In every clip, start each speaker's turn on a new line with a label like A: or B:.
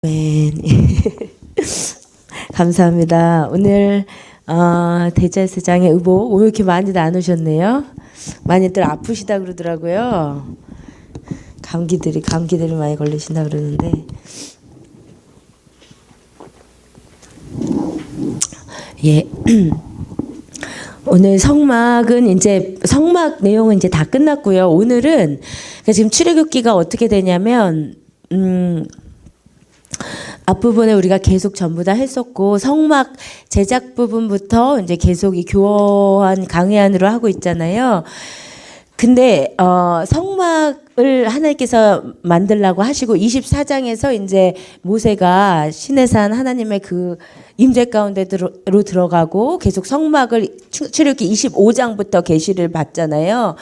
A: 아멘. 감사합니다. 오늘 대제사장의 의복 오늘 이렇게 많이 나누셨네요. 많이들 아프시다 그러더라고요. 감기들이 많이 걸리신다 그러는데 예. 오늘 성막은 이제 성막 내용은 이제 다 끝났고요. 오늘은 그러니까 지금 출애굽기가 어떻게 되냐면 앞부분에 우리가 계속 전부 다 했었고 성막 제작 부분부터 이제 계속 이 교환 강해안으로 하고 있잖아요. 근데 성막을 하나님께서 만들라고 하시고 24장에서 이제 모세가 시내산 하나님의 그 임재 가운데로 들어가고 계속 성막을 출애굽기 25장부터 계시를 받잖아요.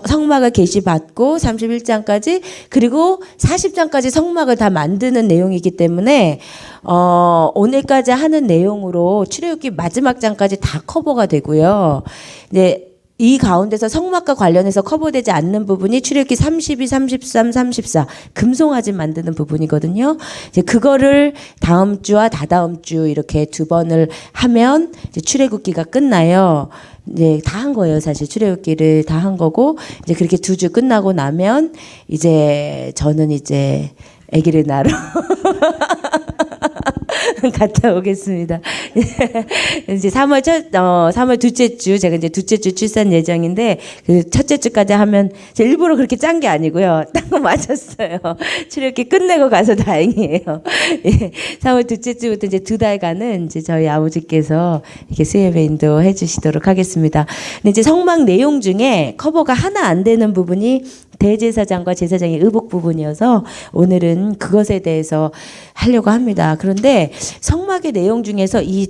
A: 성막을 계시 받고 31장까지 그리고 40장까지 성막을 다 만드는 내용이기 때문에 오늘까지 하는 내용으로 출애굽기 마지막 장까지 다 커버가 되고요. 이제 이 가운데서 성막과 관련해서 커버되지 않는 부분이 출애굽기 32, 33, 34 금송아지 만드는 부분이거든요. 이제 그거를 다음 주와 다다음 주 이렇게 두 번을 하면 이제 출애굽기가 끝나요. 이제 다 한 거예요. 사실 출애굽기를 다 한 거고 이제 그렇게 두 주 끝나고 나면 이제 저는 이제 아기를 낳으러 갔다 오겠습니다. 이제 3월 둘째 주 제가 이제 둘째 주 출산 예정인데 그 첫째 주까지 하면 제가 일부러 그렇게 짠 게 아니고요. 딱 맞았어요. 출애굽기 끝내고 가서 다행이에요. 예, 3월 둘째 주부터 이제 두 달간은 이제 저희 아버지께서 이렇게 수예배 인도해 주시도록 하겠습니다. 근데 이제 성막 내용 중에 커버가 하나 안 되는 부분이 대제사장과 제사장의 의복 부분이어서 오늘은 그것에 대해서 하려고 합니다. 그런데 성막의 내용 중에서 이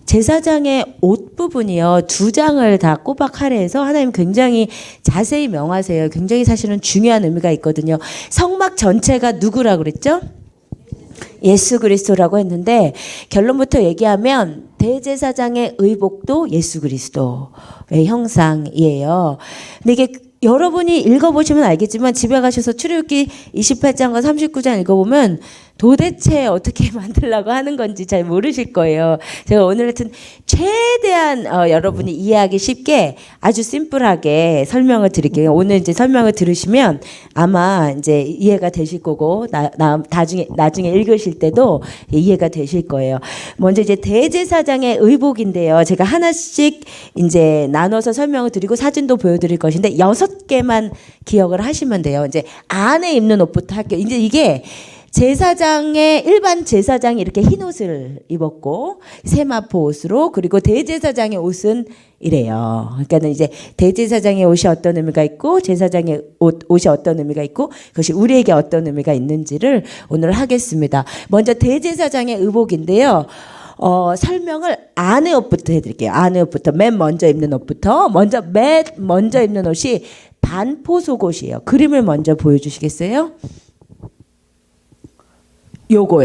A: 제사장의 옷 부분이요. 두 장을 다 꼬박 할애해서 하나님 굉장히 자세히 명하세요. 굉장히 사실은 중요한 의미가 있거든요. 성막 전체가 누구라고 그랬죠? 예수 그리스도라고 했는데 결론부터 얘기하면 대제사장의 의복도 예수 그리스도의 형상이에요. 근데 이게 여러분이 읽어보시면 알겠지만 집에 가셔서 출애굽기 28장과 39장 읽어보면 도대체 어떻게 만들려고 하는 건지 잘 모르실 거예요. 제가 오늘 같은 최대한 여러분이 이해하기 쉽게 아주 심플하게 설명을 드릴게요. 오늘 이제 설명을 들으시면 아마 이제 이해가 되실 거고 나중에 읽으실 때도 이해가 되실 거예요. 먼저 이제 대제사장의 의복인데요. 제가 하나씩 이제 나눠서 설명을 드리고 사진도 보여드릴 것인데 6개만 기억을 하시면 돼요. 이제 안에 입는 옷부터 할게요. 이제 이게 일반 제사장이 이렇게 흰 옷을 입었고 세마포 옷으로 그리고 대제사장의 옷은 이래요. 그러니까는 이제 대제사장의 옷이 어떤 의미가 있고 제사장의 옷이 어떤 의미가 있고 그것이 우리에게 어떤 의미가 있는지를 오늘 하겠습니다. 먼저 대제사장의 의복인데요. 설명을 안의 옷부터 해드릴게요. 안의 옷부터 맨 먼저 입는 옷부터 맨 먼저 입는 옷이 반포 속옷이에요. 그림을 먼저 보여주시겠어요? 요거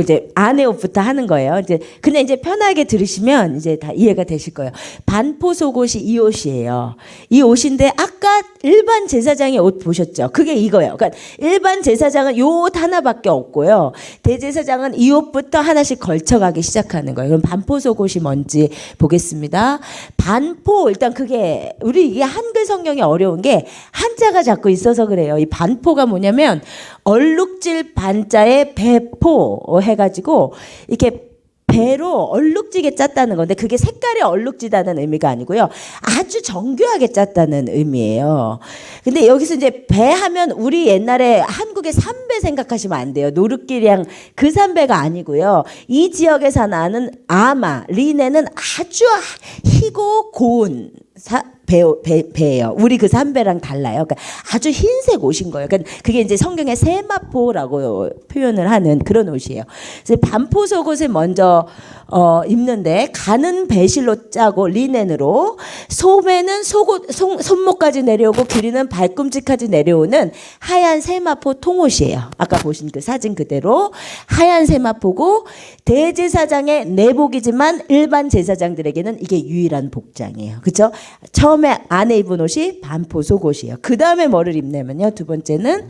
A: 이제 안의 옷부터 하는 거예요. 이제 그냥 이제 편하게 들으시면 이제 다 이해가 되실 거예요. 반포 속옷이 이 옷이에요. 이 옷인데 아까 일반 제사장의 옷 보셨죠? 그게 이거예요. 그러니까 일반 제사장은 요 옷 하나밖에 없고요. 대제사장은 이 옷부터 하나씩 걸쳐가기 시작하는 거예요. 그럼 반포 속옷이 뭔지 보겠습니다. 반포 일단 그게 우리 이게 한글 성경이 어려운 게 한자가 자꾸 있어서 그래요. 이 반포가 뭐냐면 얼룩질 반자에 배포 해가지고 이렇게 배로 얼룩지게 짰다는 건데 그게 색깔이 얼룩지다는 의미가 아니고요. 아주 정교하게 짰다는 의미예요. 근데 여기서 이제 배 하면 우리 옛날에 한국의 삼배 생각하시면 안 돼요. 노릇기량 그 삼배가 아니고요. 이 지역에서 나는 아마 리넨은 아주 희고 고운 배예요. 우리 그 삼배랑 달라요. 그러니까 아주 흰색 옷인 거예요. 그러니까 그게 이제 성경의 세마포라고 표현을 하는 그런 옷이에요. 그래서 반포 속옷을 먼저 입는데 가는 배실로 짜고 리넨으로 소매는 손목까지 내려오고 길이는 발꿈치까지 내려오는 하얀 세마포 통옷이에요. 아까 보신 그 사진 그대로 하얀 세마포고 대제사장의 내복이지만 일반 제사장들에게는 이게 유일한 복장이에요. 그렇죠? 처음에 안에 입은 옷이 반포 속옷이에요. 그 다음에 뭐를 입냐면요. 두 번째는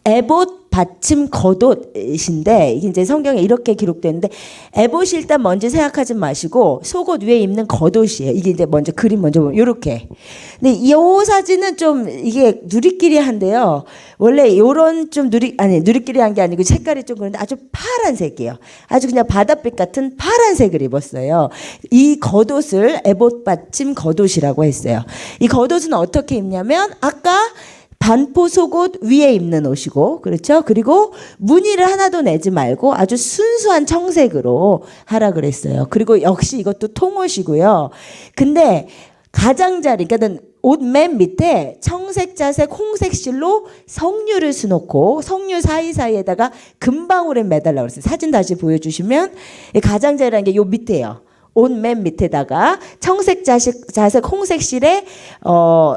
A: 에봇 받침 겉옷인데 이게 이제 성경에 이렇게 기록되는데 에봇이 일단 먼저 생각하지 마시고 속옷 위에 입는 겉옷이에요. 이게 이제 먼저 그림 먼저 보면 요렇게. 근데 이 사진은 좀 이게 누리끼리한데요. 원래 요런 좀 누리끼리한 게 아니고 색깔이 좀 그런데 아주 파란색이에요. 아주 그냥 바닷빛 같은 파란색을 입었어요. 이 겉옷을 에봇 받침 겉옷이라고 했어요. 이 겉옷은 어떻게 입냐면 아까 반포 속옷 위에 입는 옷이고, 그렇죠? 그리고 무늬를 하나도 내지 말고 아주 순수한 청색으로 하라 그랬어요. 그리고 역시 이것도 통옷이고요. 근데 가장자리, 그러니까 옷 맨 밑에 청색, 자색, 홍색 실로 석류를 수놓고 석류 사이사이에다가 금방울을 매달라고 그랬어요. 사진 다시 보여주시면 가장자리라는 게 요 밑에요. 옷 맨 밑에다가 청색, 자색, 홍색 실에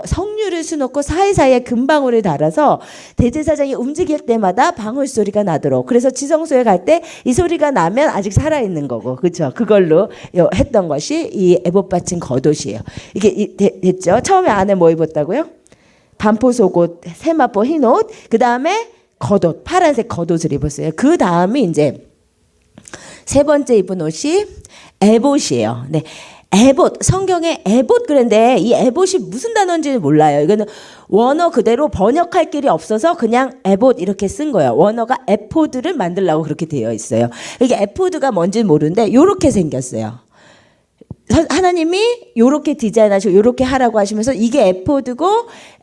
A: 석류를 수놓고 사이사이에 금방울을 달아서 대제사장이 움직일 때마다 방울 소리가 나도록. 그래서 지성소에 갈 때 이 소리가 나면 아직 살아있는 거고, 그렇죠? 그걸로 했던 것이 이 에봇 받침 겉옷이에요. 이게 됐죠? 처음에 안에 뭐 입었다고요? 반포 속옷, 세마포 흰옷, 그 다음에 겉옷, 파란색 겉옷을 입었어요. 그 다음에 이제 세 번째 입은 옷이 에봇이에요. 네. 에봇, 성경에 에봇 그랬는데 이 에봇이 무슨 단어인지 몰라요. 이거는 원어 그대로 번역할 길이 없어서 그냥 에봇 이렇게 쓴 거예요. 원어가 에포드를 만들려고 그렇게 되어 있어요. 이게 에포드가 뭔지 모르는데 요렇게 생겼어요. 하나님이 요렇게 디자인하시고 요렇게 하라고 하시면서 이게 에포드고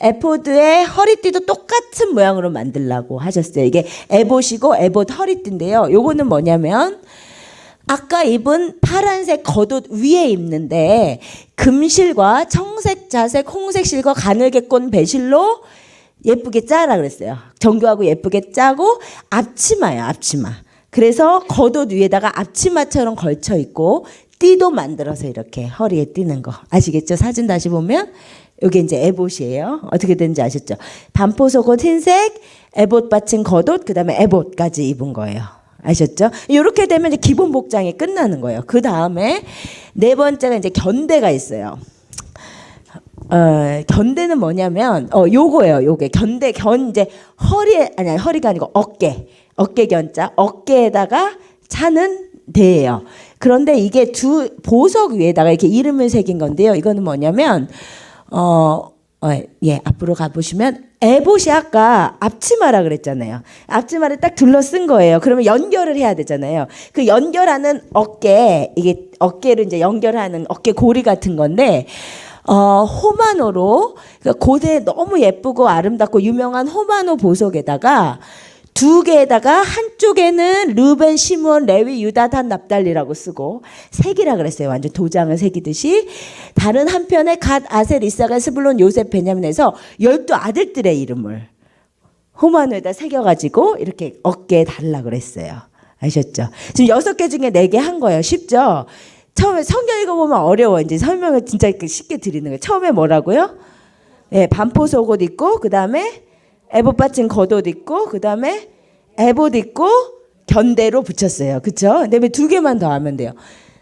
A: 에포드의 허리띠도 똑같은 모양으로 만들라고 하셨어요. 이게 에봇이고 에봇 허리띠인데요. 요거는 뭐냐면 아까 입은 파란색 겉옷 위에 입는데 금실과 청색, 자색, 홍색 실과 가늘게 꼰 배실로 예쁘게 짜라 그랬어요. 정교하고 예쁘게 짜고 앞치마예요. 앞치마. 그래서 겉옷 위에다가 앞치마처럼 걸쳐 있고 띠도 만들어서 이렇게 허리에 띠는 거 아시겠죠? 사진 다시 보면 이게 이제 에봇이에요. 어떻게 되는지 아셨죠? 반포 속옷 흰색, 에봇 받침 겉옷, 그 다음에 에봇까지 입은 거예요. 아셨죠? 이렇게 되면 이제 기본 복장이 끝나는 거예요. 그 다음에 네 번째가 이제 견대가 있어요. 견대는 뭐냐면 요거예요. 요게 견대 이제 허리가 아니고 어깨 견자 어깨에다가 차는 대예요. 그런데 이게 두 보석 위에다가 이렇게 이름을 새긴 건데요. 이거는 뭐냐면 앞으로 가보시면 에봇이 아까 앞치마라 그랬잖아요. 앞치마를 딱 둘러쓴 거예요. 그러면 연결을 해야 되잖아요. 그 연결하는 이게 어깨를 이제 연결하는 어깨 고리 같은 건데 호마노로 그러니까 고대 너무 예쁘고 아름답고 유명한 호마노 보석에다가 두 개에다가 한쪽에는 르벤, 시므온, 레위, 유다, 단, 납달리라고 쓰고 색이라 그랬어요. 완전 도장을 새기듯이. 다른 한편에 갓, 아셀, 이사갈, 스불론, 요셉, 베냐민에서 12 아들들의 이름을 호마노에다 새겨가지고 이렇게 어깨에 달라 그랬어요. 아셨죠? 지금 6개 중에 4개 한 거예요. 쉽죠? 처음에 성경 읽어보면 어려워. 이제 설명을 진짜 쉽게 드리는 거예요. 처음에 뭐라고요? 예, 반포 속옷 입고 그 다음에 에봇 받침 겉옷 입고 그 다음에 에봇 입고 견대로 붙였어요. 그렇죠? 그다음에 2개만 더 하면 돼요.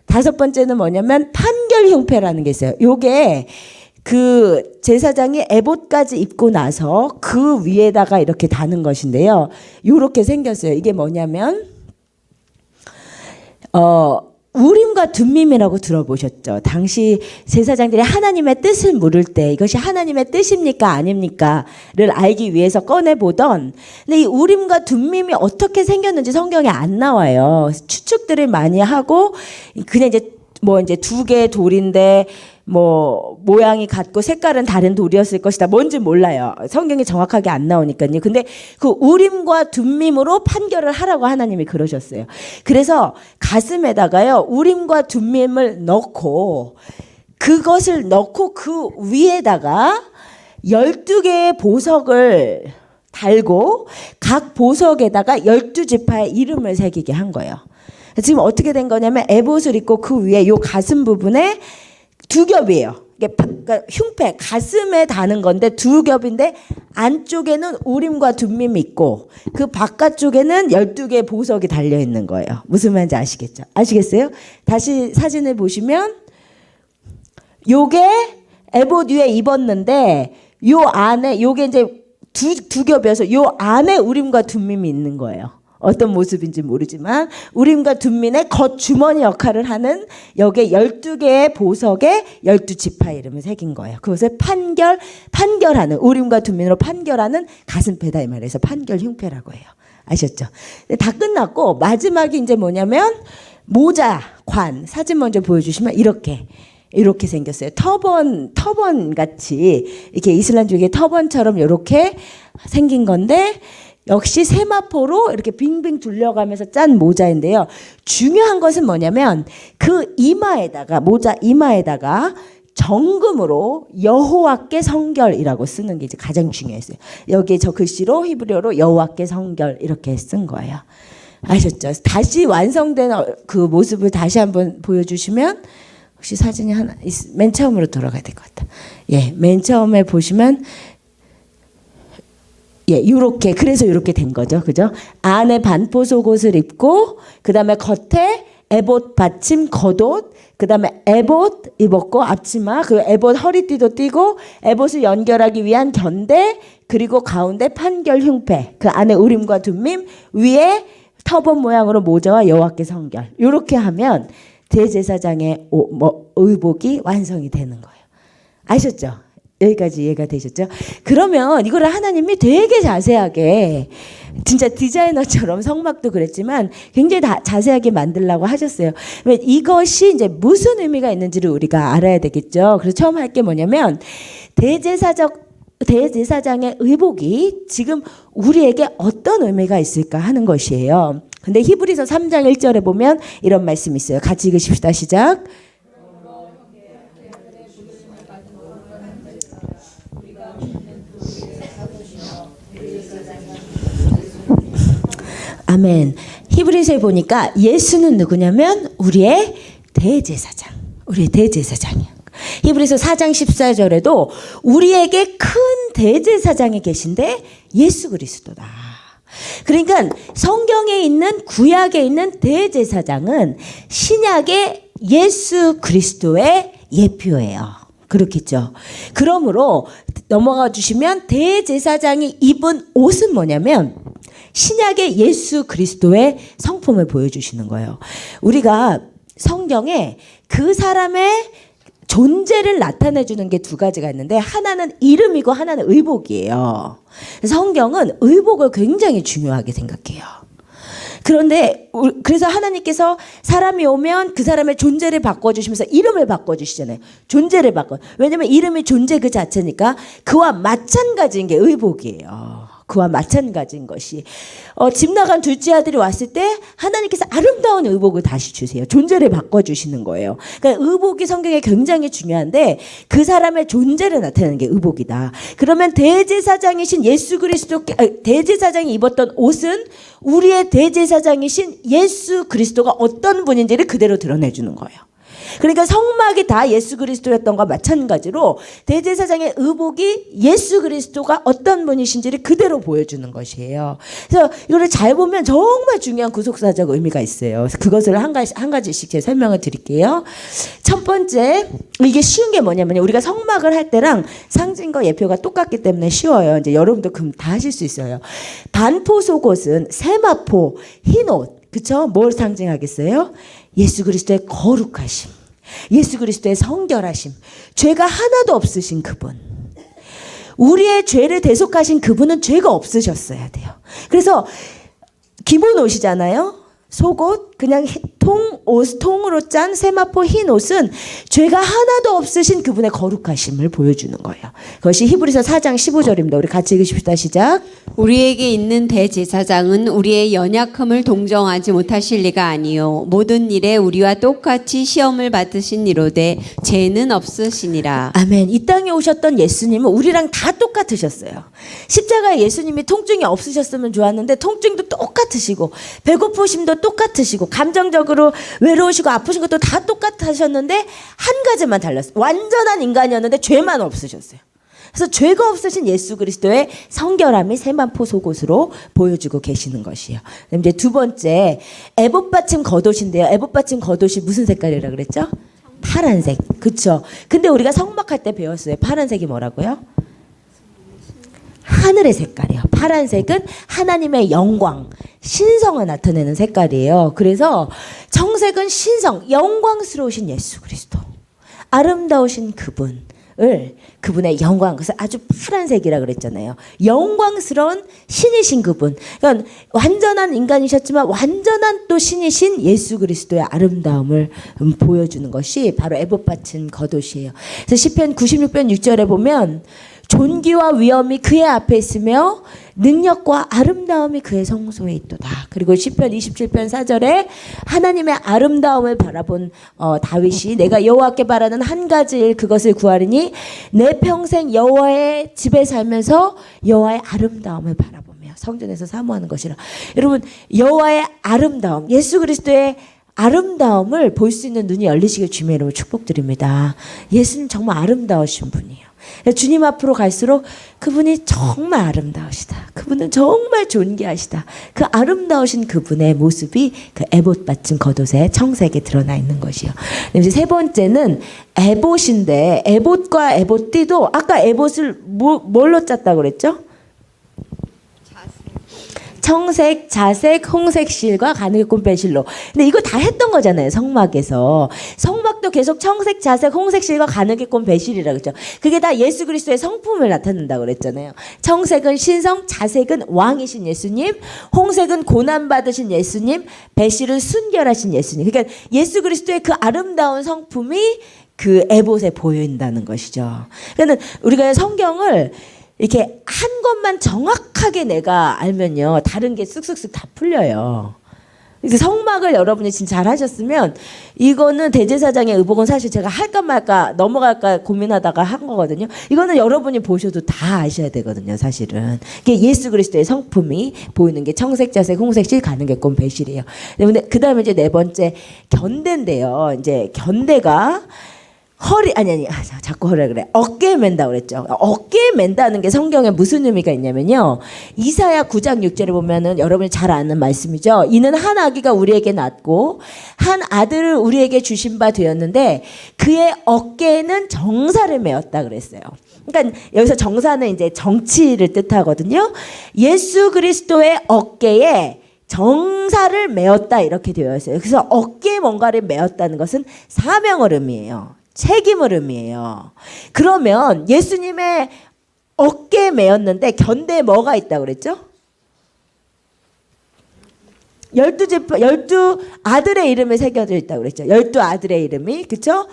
A: 5번째는 뭐냐면 판결 흉패라는 게 있어요. 요게 그 제사장이 에봇까지 입고 나서 그 위에다가 이렇게 다는 것인데요. 요렇게 생겼어요. 이게 뭐냐면 우림과 둠밈이라고 들어보셨죠? 당시 제사장들이 하나님의 뜻을 물을 때 이것이 하나님의 뜻입니까 아닙니까를 알기 위해서 꺼내보던, 근데 이 우림과 둠밈이 어떻게 생겼는지 성경에 안 나와요. 추측들을 많이 하고 그냥 이제 2개의 돌인데 모양이 같고 색깔은 다른 돌이었을 것이다. 뭔지 몰라요. 성경이 정확하게 안 나오니까요. 근데 그 우림과 둠밈으로 판결을 하라고 하나님이 그러셨어요. 그래서 가슴에다가요, 우림과 둠밈을 넣고 그것을 넣고 그 위에다가 12개의 보석을 달고 각 보석에다가 12지파의 이름을 새기게 한 거예요. 지금 어떻게 된 거냐면 에봇을 입고 그 위에 요 가슴 부분에 2겹이에요. 그러니까 흉패 가슴에 다는 건데 2겹인데 안쪽에는 우림과 둠밈이 있고 그 바깥쪽에는 12개의 보석이 달려 있는 거예요. 무슨 말인지 아시겠죠? 아시겠어요? 다시 사진을 보시면 요게 에봇 위에 입었는데 요 안에 요게 이제 두 겹이어서 요 안에 우림과 둠밈이 있는 거예요. 어떤 모습인지 모르지만 우림과 둠밈의 겉주머니 역할을 하는 여기에 12개의 보석에 12지파 이름을 새긴 거예요. 그것을 판결하는 우림과 둠밈으로 판결하는 가슴패다 이 말에서 판결 흉패라고 해요. 아셨죠? 다 끝났고 마지막이 이제 뭐냐면 모자, 관 사진 먼저 보여주시면 이렇게 생겼어요. 터번 같이 이렇게 이슬람주의 터번처럼 이렇게 생긴 건데 역시 세마포로 이렇게 빙빙 둘러가면서 짠 모자인데요. 중요한 것은 뭐냐면 그 모자 이마에다가 정금으로 여호와께 성결이라고 쓰는 게 이제 가장 중요했어요. 여기에 저 글씨로 히브리어로 여호와께 성결 이렇게 쓴 거예요. 아셨죠? 다시 완성된 그 모습을 다시 한번 보여주시면 혹시 사진이 하나 맨 처음으로 돌아가야 될 것 같다. 예, 맨 처음에 보시면 예, 요렇게 그래서 요렇게 된 거죠. 그죠? 안에 반포 속옷을 입고 그다음에 겉에 에봇 받침 겉옷 그다음에 에봇 입었고 앞치마 그 에봇 허리띠도 띠고 에봇을 연결하기 위한 견대 그리고 가운데 판결 흉패 그 안에 우림과 둠밈 위에 터번 모양으로 모자와 여호와께 성결 요렇게 하면 대제사장의 의복이 완성이 되는 거예요. 아셨죠? 여기까지 이해가 되셨죠? 그러면 이거를 하나님이 되게 자세하게 진짜 디자이너처럼 성막도 그랬지만 굉장히 자세하게 만들라고 하셨어요. 이것이 이제 무슨 의미가 있는지를 우리가 알아야 되겠죠. 그래서 처음 할 게 뭐냐면 대제사장의 의복이 지금 우리에게 어떤 의미가 있을까 하는 것이에요. 근데 히브리서 3장 1절에 보면 이런 말씀이 있어요. 같이 읽으십시다. 시작. 아멘. 히브리서에 보니까 예수는 누구냐면 우리의 대제사장. 우리의 대제사장이야. 히브리서 4장 14절에도 우리에게 큰 대제사장이 계신데 예수 그리스도다. 그러니까 성경에 있는 구약에 있는 대제사장은 신약의 예수 그리스도의 예표예요. 그렇겠죠. 그러므로 넘어가 주시면 대제사장이 입은 옷은 뭐냐면 신약의 예수 그리스도의 성품을 보여주시는 거예요. 우리가 성경에 그 사람의 존재를 나타내주는 게 두 가지가 있는데 하나는 이름이고 하나는 의복이에요. 성경은 의복을 굉장히 중요하게 생각해요. 그런데 그래서 하나님께서 사람이 오면 그 사람의 존재를 바꿔주시면서 이름을 바꿔주시잖아요. 존재를 왜냐하면 이름이 존재 그 자체니까 그와 마찬가지인 게 의복이에요. 그와 마찬가지인 것이 집 나간 둘째 아들이 왔을 때 하나님께서 아름다운 의복을 다시 주세요. 존재를 바꿔주시는 거예요. 그러니까 의복이 성경에 굉장히 중요한데 그 사람의 존재를 나타내는 게 의복이다. 그러면 대제사장이신 예수 그리스도 대제사장이 입었던 옷은 우리의 대제사장이신 예수 그리스도가 어떤 분인지를 그대로 드러내주는 거예요. 그러니까 성막이 다 예수 그리스도였던 것과 마찬가지로 대제사장의 의복이 예수 그리스도가 어떤 분이신지를 그대로 보여주는 것이에요. 그래서 이거를 잘 보면 정말 중요한 구속사적 의미가 있어요. 그것을 한 가지씩 제가 설명을 드릴게요. 첫 번째, 이게 쉬운 게 뭐냐면 우리가 성막을 할 때랑 상징과 예표가 똑같기 때문에 쉬워요. 이제 여러분도 그럼 다 하실 수 있어요. 반포 속옷은 세마포, 흰옷, 그쵸? 뭘 상징하겠어요? 예수 그리스도의 거룩하심. 예수 그리스도의 성결하심, 죄가 하나도 없으신 그분, 우리의 죄를 대속하신 그분은 죄가 없으셨어야 돼요. 그래서 기본 옷이잖아요. 속옷, 그냥 통으로 짠 세마포 흰 옷은 죄가 하나도 없으신 그분의 거룩하심을 보여주는 거예요. 그것이 히브리서 4장 15절입니다. 우리 같이 읽으십시다. 시작.
B: 우리에게 있는 대제사장은 우리의 연약함을 동정하지 못하실 리가 아니요 모든 일에 우리와 똑같이 시험을 받으신 이로되 죄는 없으시니라.
A: 아멘. 이 땅에 오셨던 예수님은 우리랑 다 똑같으셨어요. 십자가에 예수님이 통증이 없으셨으면 좋았는데 통증도 똑같으시고 배고프심도 똑같으시고 감정적으로 외로우시고 아프신 것도 다 똑같으셨는데 한 가지만 달랐어요. 완전한 인간이었는데 죄만 없으셨어요. 그래서 죄가 없으신 예수 그리스도의 성결함이 세마포 속옷으로 보여주고 계시는 것이에요. 이제 두 번째, 에봇 받침 겉옷인데요. 에봇 받침 겉옷이 무슨 색깔이라 그랬죠? 파란색. 그렇죠. 근데 우리가 성막할 때 배웠어요. 파란색이 뭐라고요? 하늘의 색깔이에요. 파란색은 하나님의 영광, 신성을 나타내는 색깔이에요. 그래서 청색은 신성, 영광스러우신 예수 그리스도, 아름다우신 그분의 영광, 그래서 아주 파란색이라 그랬잖아요. 영광스러운 신이신 그분, 그러니까 완전한 인간이셨지만 완전한 또 신이신 예수 그리스도의 아름다움을 보여주는 것이 바로 에봇 받친 겉옷이에요. 그래서 시편 96편 6절에 보면 존귀와 위엄이 그의 앞에 있으며 능력과 아름다움이 그의 성소에 있도다. 그리고 시편 27편 4절에 하나님의 아름다움을 바라본 다윗이 내가 여호와께 바라는 한 가지 일 그것을 구하리니 내 평생 여호와의 집에 살면서 여호와의 아름다움을 바라보며 성전에서 사모하는 것이라. 여러분, 여호와의 아름다움, 예수 그리스도의 아름다움을 볼 수 있는 눈이 열리시길 주님의 이름으로 축복드립니다. 예수님 정말 아름다우신 분이에요. 주님 앞으로 갈수록 그분이 정말 아름다우시다. 그분은 정말 존귀하시다. 그 아름다우신 그분의 모습이 그 에봇 받친 겉옷에 청색에 드러나 있는 것이요. 이제 세 번째는 에봇인데, 에봇과 에봇띠도 아까 에봇을 뭘로 짰다고 그랬죠? 청색, 자색, 홍색 실과 가느굼 배실로. 근데 이거 다 했던 거잖아요. 성막에서. 성막도 계속 청색, 자색, 홍색 실과 가느굼 배실이라고 했죠. 그게 다 예수 그리스도의 성품을 나타낸다고 그랬잖아요. 청색은 신성, 자색은 왕이신 예수님, 홍색은 고난받으신 예수님, 배실은 순결하신 예수님. 그러니까 예수 그리스도의 그 아름다운 성품이 그 에봇에 보인다는 것이죠. 그러니까 우리가 성경을 이렇게 한 것만 정확하게 내가 알면요, 다른 게 쓱쓱쓱 다 풀려요. 그래서 성막을 여러분이 진짜 잘 하셨으면, 이거는 대제사장의 의복은 사실 제가 할까 말까 넘어갈까 고민하다가 한 거거든요. 이거는 여러분이 보셔도 다 아셔야 되거든요, 사실은. 이게 예수 그리스도의 성품이 보이는 게 청색, 자색, 홍색, 실, 가느굼 배실이에요. 그 다음에 이제 네 번째 견대인데요. 이제 견대가 자꾸 허리라 그래. 어깨에 맨다 그랬죠. 어깨에 맨다는 게 성경에 무슨 의미가 있냐면요. 이사야 9장 6절에 보면은 여러분이 잘 아는 말씀이죠. 이는 한 아기가 우리에게 낳고 한 아들을 우리에게 주신 바 되었는데 그의 어깨에는 정사를 메었다 그랬어요. 그러니까 여기서 정사는 이제 정치를 뜻하거든요. 예수 그리스도의 어깨에 정사를 메었다 이렇게 되어 있어요. 그래서 어깨에 뭔가를 메었다는 것은 사명을 의미해요. 책임을 의미해요. 그러면 예수님의 어깨에 메었는데 견대에 뭐가 있다고 그랬죠? 12 아들의 이름이 새겨져 있다고 그랬죠. 12 아들의 이름이, 그렇죠?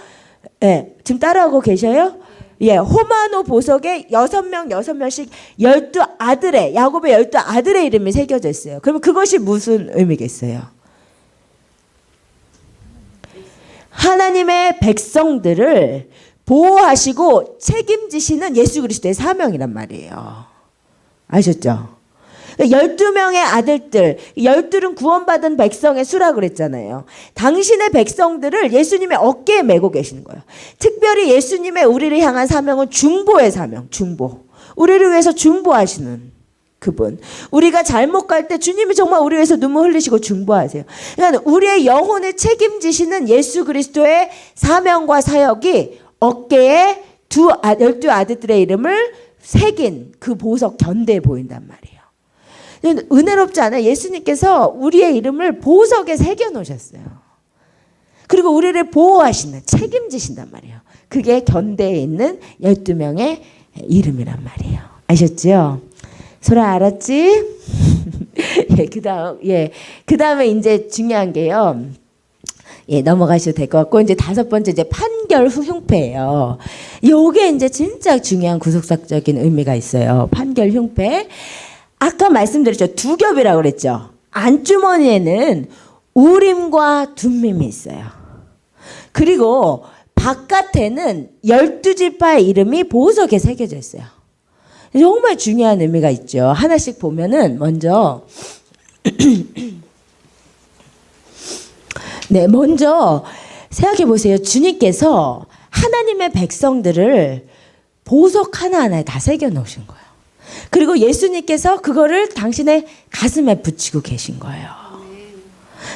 A: 예, 지금 따라하고 계셔요? 예, 호마노 보석에 6명씩 12 아들의, 야곱의 12 아들의 이름이 새겨져 있어요. 그러면 그것이 무슨 의미겠어요? 하나님의 백성들을 보호하시고 책임지시는 예수 그리스도의 사명이란 말이에요. 아셨죠? 12명의 아들들, 12은 구원받은 백성의 수라고 그랬잖아요. 당신의 백성들을 예수님의 어깨에 메고 계시는 거예요. 특별히 예수님의 우리를 향한 사명은 중보의 사명, 중보. 우리를 위해서 중보하시는 그분. 우리가 잘못 갈 때 주님이 정말 우리 위해서 눈물 흘리시고 중보하세요. 그러니까 우리의 영혼을 책임지시는 예수 그리스도의 사명과 사역이 어깨에 12 아들들의 이름을 새긴 그 보석 견대에 보인단 말이에요. 은혜롭지 않아요? 예수님께서 우리의 이름을 보석에 새겨 놓으셨어요. 그리고 우리를 보호하시는, 책임지신단 말이에요. 그게 견대에 있는 12명의 이름이란 말이에요. 아셨죠? 소라 알았지? 그 다음에 이제 중요한 게요. 예, 넘어가셔도 될 것 같고, 이제 다섯 번째 이제 판결 흉패예요. 요게 이제 진짜 중요한 구속사적인 의미가 있어요. 판결 흉패. 아까 말씀드렸죠. 두 겹이라고 그랬죠. 안주머니에는 우림과 둠밈이 있어요. 그리고 바깥에는 12지파의 이름이 보석에 새겨져 있어요. 정말 중요한 의미가 있죠. 하나씩 보면은 먼저 먼저 생각해 보세요. 주님께서 하나님의 백성들을 보석 하나하나에 다 새겨 놓으신 거예요. 그리고 예수님께서 그거를 당신의 가슴에 붙이고 계신 거예요.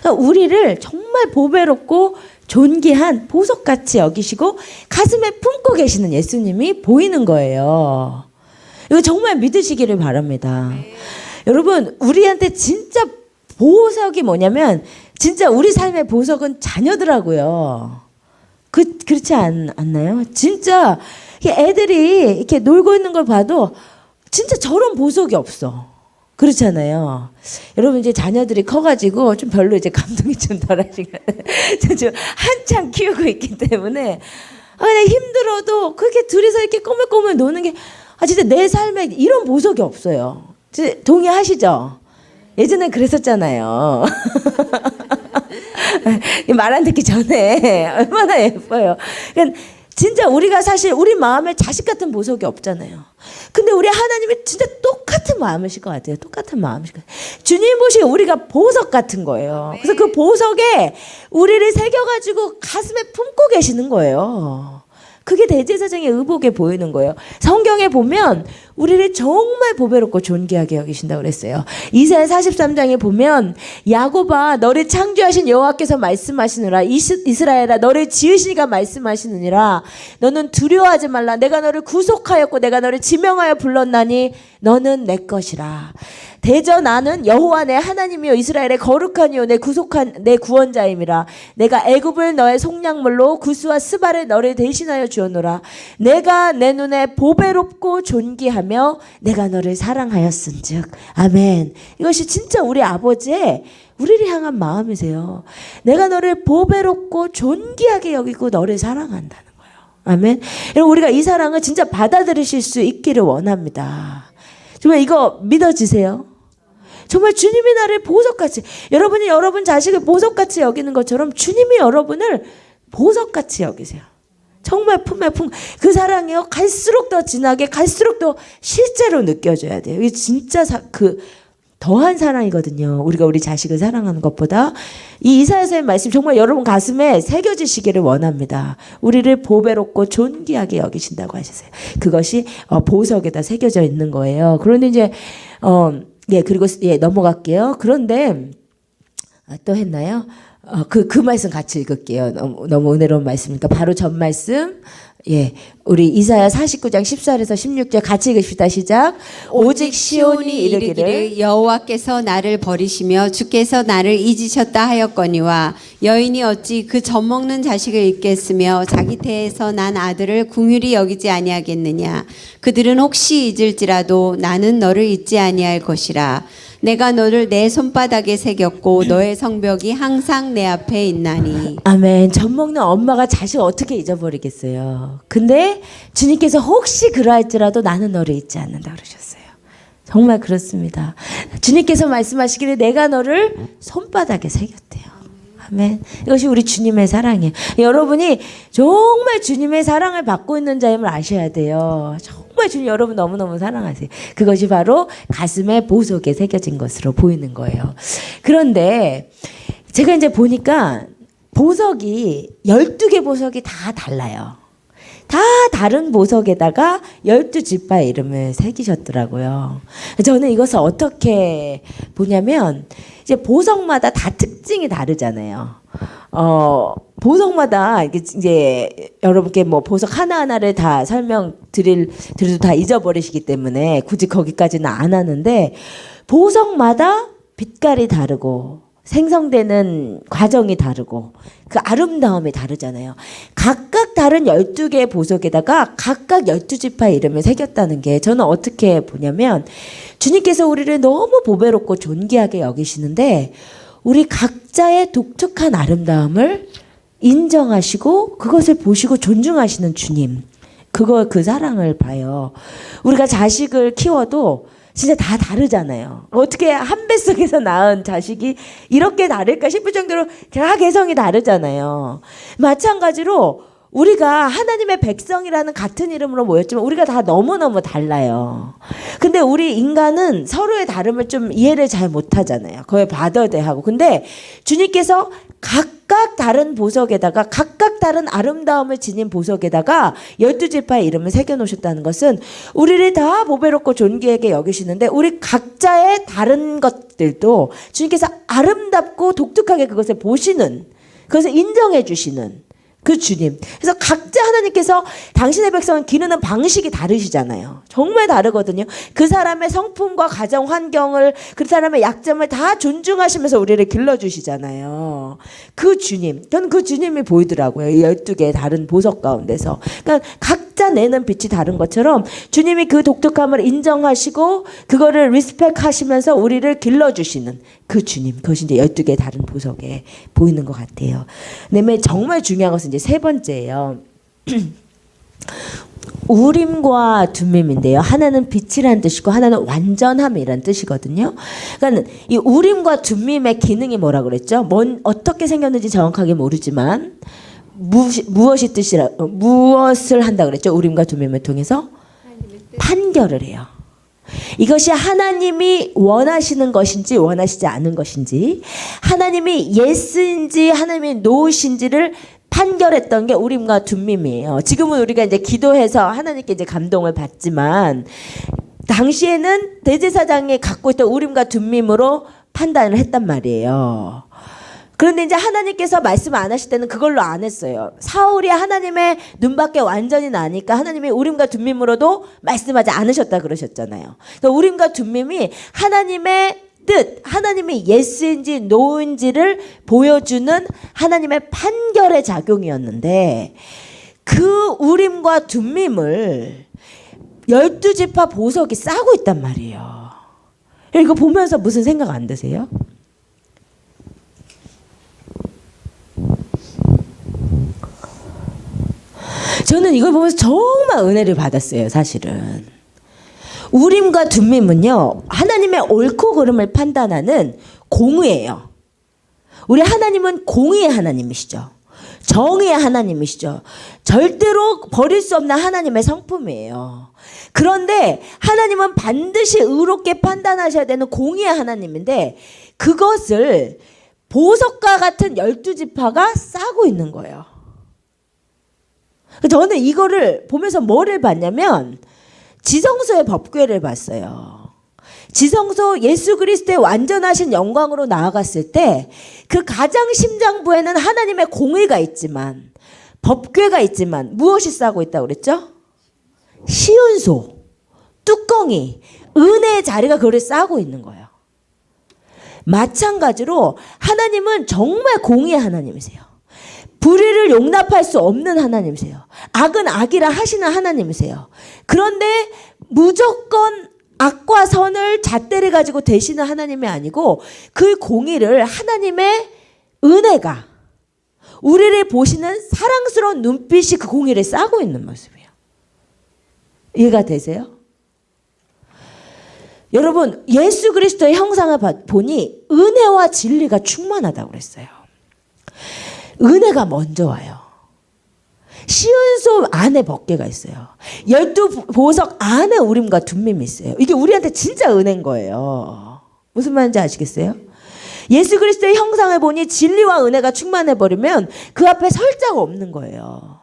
A: 그러니까 우리를 정말 보배롭고 존귀한 보석같이 여기시고 가슴에 품고 계시는 예수님이 보이는 거예요. 이거 정말 믿으시기를 바랍니다. 여러분, 우리한테 진짜 보석이 뭐냐면 진짜 우리 삶의 보석은 자녀더라고요. 그렇지 않나요? 진짜 애들이 이렇게 놀고 있는 걸 봐도 진짜 저런 보석이 없어. 그렇잖아요. 여러분 이제 자녀들이 커가지고 좀 별로 이제 감동이 좀 덜하시고 지금 한창 키우고 있기 때문에 그냥 힘들어도 그렇게 둘이서 이렇게 꼬물꼬물 노는 게 진짜 내 삶에 이런 보석이 없어요. 동의하시죠? 예전에 그랬었잖아요. 말 안 듣기 전에 얼마나 예뻐요. 그러니까 진짜 우리가 사실 우리 마음에 자식 같은 보석이 없잖아요. 근데 우리 하나님이 진짜 똑같은 마음이실 것 같아요. 똑같은 마음이실 것 같아요. 주님 보시기에 우리가 보석 같은 거예요. 그래서 그 보석에 우리를 새겨가지고 가슴에 품고 계시는 거예요. 그게 대제사장의 의복에 보이는 거예요. 성경에 보면 우리를 정말 보배롭고 존귀하게 여기신다고 그랬어요. 이사야 43장에 보면 야곱아 너를 창조하신 여호와께서 말씀하시느라 이스라엘아 너를 지으시니가 말씀하시느니라 너는 두려워하지 말라 내가 너를 구속하였고 내가 너를 지명하여 불렀나니 너는 내 것이라. 대저 나는 여호와 내 하나님이요 이스라엘의 거룩한 이요 내 구속한 내 구원자임이라. 내가 애굽을 너의 속량물로 구스와 스바를 너를 대신하여 주었노라. 내가 내 눈에 보배롭고 존귀하며 내가 너를 사랑하였은즉. 아멘. 이것이 진짜 우리 아버지의 우리를 향한 마음이세요. 내가 너를 보배롭고 존귀하게 여기고 너를 사랑한다는 거예요. 아멘. 여러분 우리가 이 사랑을 진짜 받아들이실 수 있기를 원합니다. 정말 이거 믿어지세요? 정말 주님이 나를 보석같이, 여러분이 여러분 자식을 보석같이 여기는 것처럼 주님이 여러분을 보석같이 여기세요. 정말 품에 그 사랑이요 갈수록 더 진하게 갈수록 더 실제로 느껴져야 돼요. 이게 진짜 더한 사랑이거든요. 우리가 우리 자식을 사랑하는 것보다. 이 이사야서의 말씀 정말 여러분 가슴에 새겨지시기를 원합니다. 우리를 보배롭고 존귀하게 여기신다고 하셨어요. 그것이 보석에다 새겨져 있는 거예요. 그런데 이제 그리고 넘어갈게요. 그런데 또 했나요? 그 말씀 같이 읽을게요. 너무 은혜로운 말씀이니까 바로 전 말씀. 우리 이사야 49장 14절에서 16절 같이 읽읍시다. 시작. 오직 시온이 이르기를
B: 여호와께서 나를 버리시며 주께서 나를 잊으셨다 하였거니와 여인이 어찌 그 젖먹는 자식을 잊겠으며 자기 태에서 난 아들을 궁휼히 여기지 아니하겠느냐. 그들은 혹시 잊을지라도 나는 너를 잊지 아니할 것이라. 내가 너를 내 손바닥에 새겼고 너의 성벽이 항상 내 앞에 있나니.
A: 아멘. 젖먹는 엄마가 자식 어떻게 잊어버리겠어요. 근데 주님께서 혹시 그러할지라도 나는 너를 잊지 않는다 그러셨어요. 정말 그렇습니다. 주님께서 말씀하시기를 내가 너를 손바닥에 새겼대요. 아멘. 이것이 우리 주님의 사랑이에요. 여러분이 정말 주님의 사랑을 받고 있는 자임을 아셔야 돼요. 정말 주님 여러분 너무너무 사랑하세요. 그것이 바로 가슴에 보석에 새겨진 것으로 보이는 거예요. 그런데 제가 이제 보니까 보석이 12개 보석이 다 달라요. 다 다른 보석에다가 12지파의 이름을 새기셨더라고요. 저는 이것을 어떻게 보냐면 이제 보석마다 다 특징이 다르잖아요. 보석마다 이제 여러분께 뭐 보석 하나하나를 다 설명드려도 다 잊어버리시기 때문에 굳이 거기까지는 안 하는데 보석마다 빛깔이 다르고 생성되는 과정이 다르고 그 아름다움이 다르잖아요. 각각 다른 12개의 보석에다가 각각 12지파의 이름을 새겼다는 게 저는 어떻게 보냐면 주님께서 우리를 너무 보배롭고 존귀하게 여기시는데 우리 각자의 독특한 아름다움을 인정하시고 그것을 보시고 존중하시는 주님. 그 사랑을 봐요. 우리가 자식을 키워도 진짜 다 다르잖아요. 어떻게 한 뱃속에서 낳은 자식이 이렇게 다를까 싶을 정도로 다 개성이 다르잖아요. 마찬가지로 우리가 하나님의 백성이라는 같은 이름으로 모였지만 우리가 다 너무너무 달라요. 근데 우리 인간은 서로의 다름을 좀 이해를 잘 못하잖아요. 그걸 받아대하고. 근데 주님께서 각각 다른 보석에다가 각각 다른 아름다움을 지닌 보석에다가 12지파의 이름을 새겨놓으셨다는 것은 우리를 다 보배롭고 존귀하게 여기시는데 우리 각자의 다른 것들도 주님께서 아름답고 독특하게 그것을 보시는, 그것을 인정해 주시는 그 주님. 그래서 각자 하나님께서 당신의 백성을 기르는 방식이 다르시잖아요. 정말 다르거든요. 그 사람의 성품과 가정 환경을, 그 사람의 약점을 다 존중하시면서 우리를 길러주시잖아요. 그 주님. 저는 그 주님이 보이더라고요. 이 12개의 다른 보석 가운데서. 그러니까 각자 내는 빛이 다른 것처럼 주님이 그 독특함을 인정하시고 그거를 리스펙 하시면서 우리를 길러주시는 그 주님. 그것이 이제 12개의 다른 보석에 보이는 것 같아요. 그다음에 정말 중요한 것은 이제 세 번째예요. 우림과 둠밈인데요. 하나는 빛이라는 뜻이고 하나는 완전함이라는 뜻이거든요. 그러니까 이 우림과 둠밈의 기능이 뭐라 그랬죠? 어떻게 생겼는지 정확하게 모르지만 무엇을 한다 그랬죠? 우림과 둠밈을 통해서 판결을 해요. 이것이 하나님이 원하시는 것인지 원하시지 않은 것인지, 하나님이 예스인지 하나님이 노우신지를 판결했던 게 우림과 둠밈이에요. 지금은 우리가 이제 기도해서 하나님께 이제 감동을 받지만 당시에는 대제사장이 갖고 있던 우림과 둠밈으로 판단을 했단 말이에요. 그런데 이제 하나님께서 말씀 안 하실 때는 그걸로 안 했어요. 사울이 하나님의 눈밖에 완전히 나니까 하나님이 우림과 둠밈으로도 말씀하지 않으셨다 그러셨잖아요. 그러니까 우림과 둠밈이 하나님의 뜻, 하나님의 예스인지 노인지를 보여주는 하나님의 판결의 작용이었는데, 그 우림과 둠밈을 12지파 보석이 싸고 있단 말이에요. 이거 보면서 무슨 생각 안 드세요? 저는 이걸 보면서 정말 은혜를 받았어요, 사실은. 우림과 둠밈은요, 하나님의 옳고 그름을 판단하는 공의예요. 우리 하나님은 공의의 하나님이시죠. 정의의 하나님이시죠. 절대로 버릴 수 없는 하나님의 성품이에요. 그런데 하나님은 반드시 의롭게 판단하셔야 되는 공의의 하나님인데, 그것을 보석과 같은 12지파가 싸고 있는 거예요. 저는 이거를 보면서 뭐를 봤냐면 지성소의 법궤를 봤어요. 지성소 예수 그리스도의 완전하신 영광으로 나아갔을 때 그 가장 심장부에는 하나님의 공의가 있지만, 법궤가 있지만 무엇이 싸고 있다고 그랬죠? 시은소, 뚜껑이, 은혜의 자리가 그걸 싸고 있는 거예요. 마찬가지로 하나님은 정말 공의의 하나님이세요. 불의를 용납할 수 없는 하나님이세요. 악은 악이라 하시는 하나님이세요. 그런데 무조건 악과 선을 잣대를 가지고 되시는 하나님이 아니고, 그 공의를 하나님의 은혜가, 우리를 보시는 사랑스러운 눈빛이 그 공의를 싸고 있는 모습이에요. 이해가 되세요? 여러분, 예수 그리스도의 형상을 보니 은혜와 진리가 충만하다고 그랬어요. 은혜가 먼저 와요. 시은소 안에 법궤가 있어요. 12보석 안에 우림과 둠밈이 있어요. 이게 우리한테 진짜 은혜인 거예요. 무슨 말인지 아시겠어요? 예수 그리스도의 형상을 보니 진리와 은혜가 충만해버리면 그 앞에 설 자가 없는 거예요.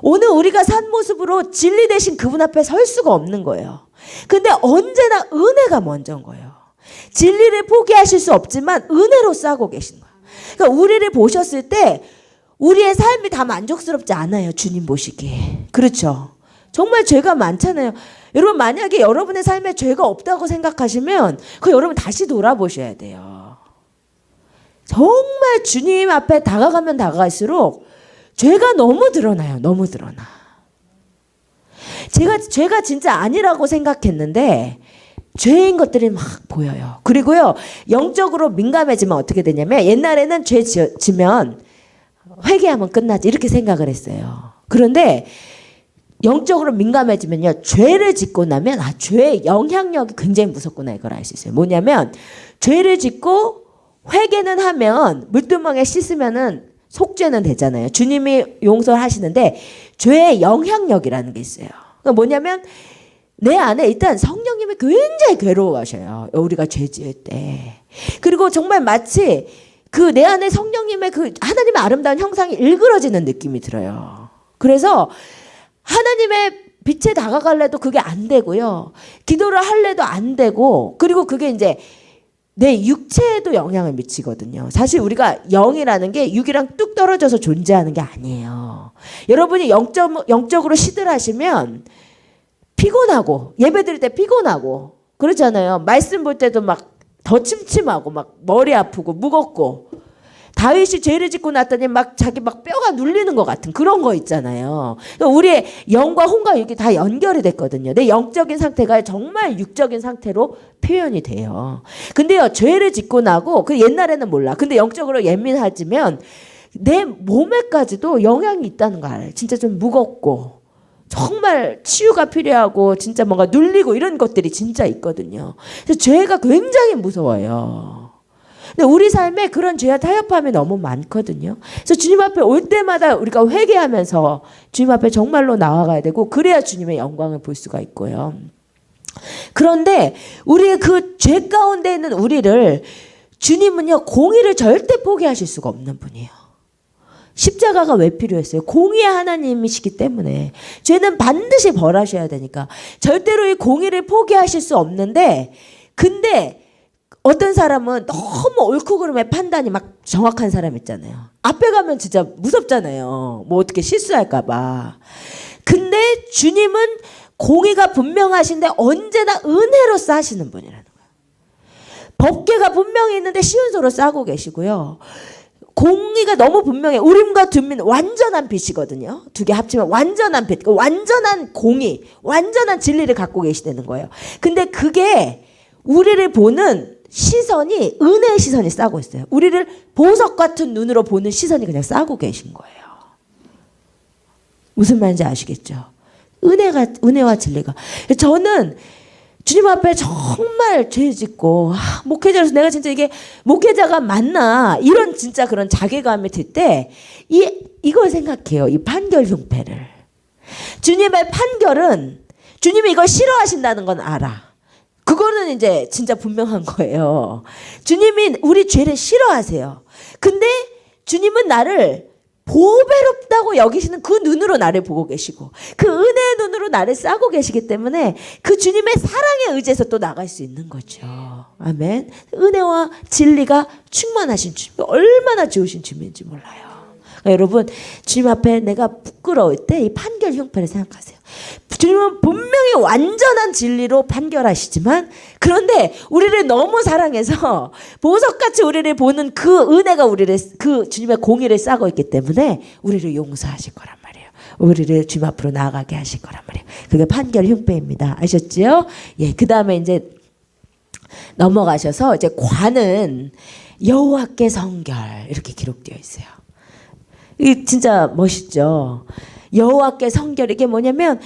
A: 오늘 우리가 산 모습으로 진리 대신 그분 앞에 설 수가 없는 거예요. 근데 언제나 은혜가 먼저인 거예요. 진리를 포기하실 수 없지만 은혜로 싸고 계신 거예요. 그러니까 우리를 보셨을 때 우리의 삶이 다 만족스럽지 않아요. 주님 보시기에. 그렇죠? 정말 죄가 많잖아요. 여러분, 만약에 여러분의 삶에 죄가 없다고 생각하시면 그 여러분 다시 돌아보셔야 돼요. 정말 주님 앞에 다가가면 다가갈수록 죄가 너무 드러나요. 너무 드러나. 죄가 진짜 아니라고 생각했는데 죄인 것들이 막 보여요. 그리고요, 영적으로 민감해지면 어떻게 되냐면, 옛날에는 죄 지면 회개하면 끝나지 이렇게 생각을 했어요. 그런데 영적으로 민감해지면요, 죄를 짓고 나면 죄의 영향력이 굉장히 무섭구나 이걸 알 수 있어요. 뭐냐면 죄를 짓고 회개는 하면 물두멍에 씻으면은 속죄는 되잖아요. 주님이 용서를 하시는데 죄의 영향력이라는 게 있어요. 그러니까 뭐냐면 내 안에 일단 성령님이 굉장히 괴로워하셔요. 우리가 죄 지을 때. 그리고 정말 마치 그 내 안에 성령님의 그 하나님의 아름다운 형상이 일그러지는 느낌이 들어요. 그래서 하나님의 빛에 다가갈래도 그게 안 되고요. 기도를 할래도 안 되고, 그리고 그게 이제 내 육체에도 영향을 미치거든요. 사실 우리가 영이라는 게 육이랑 뚝 떨어져서 존재하는 게 아니에요. 여러분이 영적으로 시들하시면 피곤하고, 예배 드릴 때 피곤하고 그러잖아요. 말씀 볼 때도 막 더 침침하고 막 머리 아프고 무겁고, 다윗이 죄를 짓고 났더니 막 자기 막 뼈가 눌리는 것 같은 그런 거 있잖아요. 그러니까 우리의 영과 혼과 육이 다 연결이 됐거든요. 내 영적인 상태가 정말 육적인 상태로 표현이 돼요. 근데요, 죄를 짓고 나고, 그 옛날에는 몰라. 근데 영적으로 예민해지면 내 몸에까지도 영향이 있다는 거 알아요. 진짜 좀 무겁고 정말 치유가 필요하고 진짜 뭔가 눌리고 이런 것들이 진짜 있거든요. 그래서 죄가 굉장히 무서워요. 근데 우리 삶에 그런 죄와 타협함이 너무 많거든요. 그래서 주님 앞에 올 때마다 우리가 회개하면서 주님 앞에 정말로 나아가야 되고, 그래야 주님의 영광을 볼 수가 있고요. 그런데 우리의 그 죄 가운데 있는 우리를 주님은요, 공의를 절대 포기하실 수가 없는 분이에요. 십자가가 왜 필요했어요? 공의의 하나님이시기 때문에. 죄는 반드시 벌하셔야 되니까 절대로 이 공의를 포기하실 수 없는데, 근데 어떤 사람은 너무 옳고 그름의 판단이 막 정확한 사람 있잖아요. 앞에 가면 진짜 무섭잖아요. 뭐 어떻게 실수할까 봐. 근데 주님은 공의가 분명하신데 언제나 은혜로 싸시는 분이라는 거예요. 법궤가 분명히 있는데 시운서로 싸고 계시고요. 공의가 너무 분명해. 우림과 둠민 완전한 빛이거든요. 두 개 합치면 완전한 빛, 완전한 공의, 완전한 진리를 갖고 계시다는 거예요. 근데 그게 우리를 보는 시선이 은혜의 시선이 싸고 있어요. 우리를 보석 같은 눈으로 보는 시선이 그냥 싸고 계신 거예요. 무슨 말인지 아시겠죠? 은혜와 진리가. 저는 주님 앞에 정말 죄 짓고, 목회자로서 내가 진짜 이게 목회자가 맞나, 이런 진짜 그런 자괴감이 들 때 이걸 생각해요. 이 판결 흉패를. 주님의 판결은 주님이 이걸 싫어하신다는 건 알아. 그거는 이제 진짜 분명한 거예요. 주님이 우리 죄를 싫어하세요. 근데 주님은 나를 보배롭다고 여기시는 그 눈으로 나를 보고 계시고, 그 은혜의 눈으로 나를 싸고 계시기 때문에 그 주님의 사랑에 의지해서 또 나갈 수 있는 거죠. 아멘. 은혜와 진리가 충만하신 주님, 얼마나 좋으신 주님인지 몰라요. 그러니까 여러분, 주님 앞에 내가 부끄러울 때 이 판결 형편을 생각하세요. 주님은 분명히 완전한 진리로 판결하시지만, 그런데 우리를 너무 사랑해서 보석같이 우리를 보는 그 은혜가 우리를, 그 주님의 공의를 싸고 있기 때문에 우리를 용서하실 거란 말이에요. 우리를 주님 앞으로 나아가게 하실 거란 말이에요. 그게 판결 흉배입니다. 아셨죠? 예, 그 다음에 이제 넘어가셔서 이제 관은 여호와께 성결 이렇게 기록되어 있어요. 이 진짜 멋있죠. 여호와께 성결, 이게 뭐냐면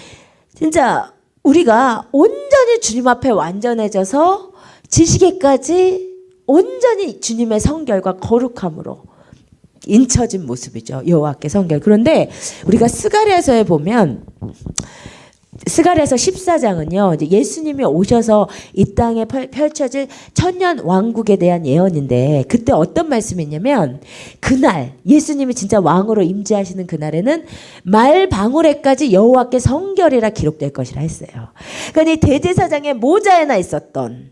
A: 진짜 우리가 온전히 주님 앞에 완전해져서 지시기까지 온전히 주님의 성결과 거룩함으로 인쳐진 모습이죠. 여호와께 성결. 그런데 우리가 스가랴서에 보면, 스가랴서 14장은요, 이제 예수님이 오셔서 이 땅에 펼쳐질 천년 왕국에 대한 예언인데, 그때 어떤 말씀이 있냐면, 그날 예수님이 진짜 왕으로 임재하시는 그날에는 말 방울에까지 여호와께 성결이라 기록될 것이라 했어요. 그러니까 이 대제사장의 모자에나 있었던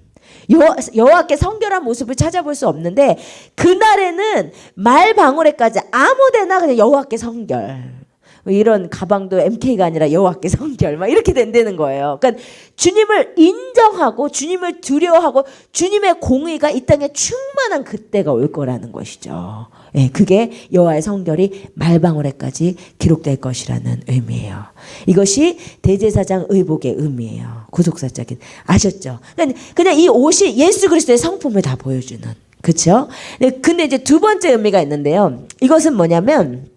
A: 여호와께 성결한 모습을 찾아볼 수 없는데, 그날에는 말 방울에까지 아무데나 그냥 여호와께 성결. 이런 가방도 MK가 아니라 여호와께 성결, 막 이렇게 된다는 거예요. 그러니까 주님을 인정하고 주님을 두려워하고 주님의 공의가 이 땅에 충만한 그때가 올 거라는 것이죠. 예, 그게 여호와의 성결이 말방울에까지 기록될 것이라는 의미예요. 이것이 대제사장 의복의 의미예요. 구속사적인. 아셨죠? 그냥 이 옷이 예수 그리스도의 성품을 다 보여주는. 그렇죠? 근데 이제 두 번째 의미가 있는데요. 이것은 뭐냐면,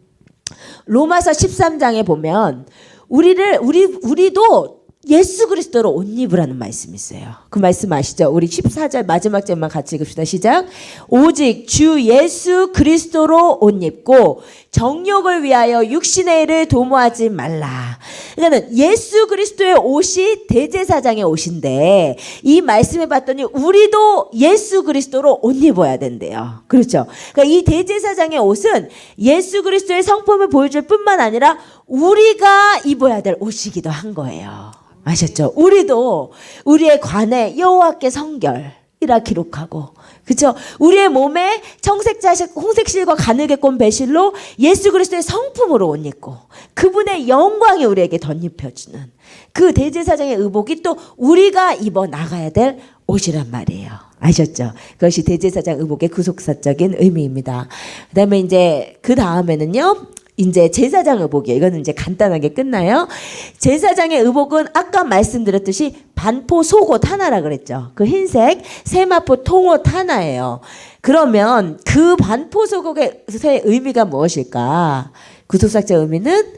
A: 로마서 13장에 보면 우리도 예수 그리스도로 옷 입으라는 말씀이 있어요. 그 말씀 아시죠? 우리 14절 마지막 절만 같이 읽읍시다. 시작. 오직 주 예수 그리스도로 옷 입고 정욕을 위하여 육신의 일을 도모하지 말라. 그러니까 예수 그리스도의 옷이 대제사장의 옷인데, 이 말씀을 봤더니 우리도 예수 그리스도로 옷 입어야 된대요. 그렇죠? 그러니까 이 대제사장의 옷은 예수 그리스도의 성품을 보여줄 뿐만 아니라 우리가 입어야 될 옷이기도 한 거예요. 아셨죠? 우리도 우리의 관에 여호와께 성결 이라 기록하고, 그렇죠? 우리의 몸에 청색자식 홍색실과 가늘게 꼰 배실로 예수 그리스도의 성품으로 옷 입고 그분의 영광이 우리에게 덧입혀주는 그 대제사장의 의복이 또 우리가 입어 나가야 될 옷이란 말이에요. 아셨죠? 그것이 대제사장 의복의 구속사적인 의미입니다. 그다음에 이제 그 다음에는요. 이제 제사장 의복이에요. 이거는 이제 간단하게 끝나요. 제사장의 의복은 아까 말씀드렸듯이 반포 속옷 하나라 그랬죠. 그 흰색 세마포 통옷 하나예요. 그러면 그 반포 속옷의 의미가 무엇일까? 구속사적 의미는